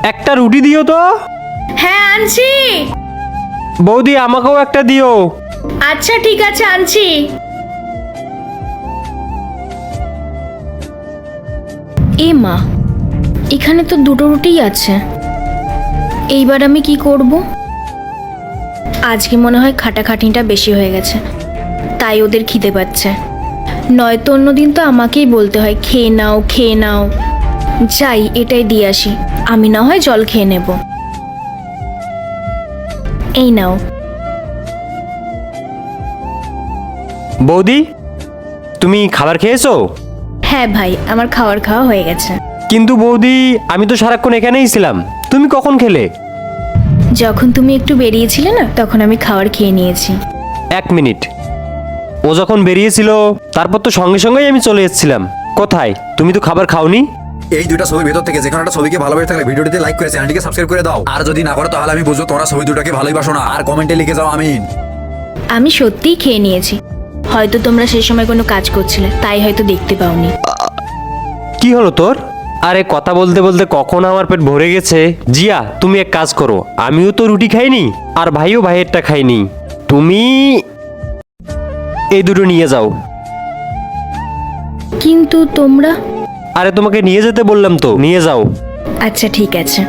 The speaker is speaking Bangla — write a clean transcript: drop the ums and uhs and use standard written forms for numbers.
একটা রুটি দিও তো। হ্যাঁ আনছি। বৌদি আমাকেও একটা দিও। আচ্ছা ঠিক আছে আনছি। এ মা, এখানে তো দুটো রুটিই আছে। এইবার আমি কি করব? আজকে মনে হয় খাটাখাটনিটা বেশি হয়ে গেছে, তাই ওদের খিদে পাচ্ছে। নয়তো অন্যদিন তো আমাকেই বলতে হয় খেয়ে নাও খেয়ে নাও। যাই, এটাই দিয়ে আসি, আমি না হয় জল খেয়ে নেব। এই নাও। বৌদি, তুমি খাবার খেয়েছো? হ্যাঁ ভাই, আমার খাওয়া হয়ে গেছে। কিন্তু বৌদি, আমি তো সারাক্ষণ এখানেই ছিলাম, তুমি কখন খেলে? যখন তুমি একটু বেরিয়েছিলে না, তখন আমি খাবার খেয়ে নিয়েছি। 1 মিনিট, ও যখন বেরিয়েছিল তারপর তো সঙ্গে সঙ্গেই আমি চলে এসেছিলাম। কোথায়? তুমি তো খাবার খাওনি। এই দুইটা ছবির ভেতর থেকে যে কোনো একটা ছবিকে ভালোবেসে থাকলে ভিডিওটিতে লাইক করে চ্যানেলটিকে সাবস্ক্রাইব করে দাও। আর যদি না করো তাহলে আমি বুঝবো তোমরা ছবি দুটাকে ভালোবাসো না। আর কমেন্টে লিখে যাও আমিন। আমি সত্যিই খেয়ে নিয়েছি। হয়তো তোমরা সেই সময় কোনো কাজ করছিলে, তাই হয়তো দেখতে পাওনি। কি হলো তোর? আরে কথা বলতে বলতে কখন আমার পেট ভরে গেছে। জিয়া, তুমি এক কাজ করো, আমিও তো রুটি খাইনি আর ভাইও ভাইয়েরটা খাইনি, তুমি এই দুটো নিয়ে যাও। কিন্তু তোমরা? আরে তোমাকে নিয়ে যেতে বললাম তো, নিয়ে যাও। আচ্ছা ঠিক আছে।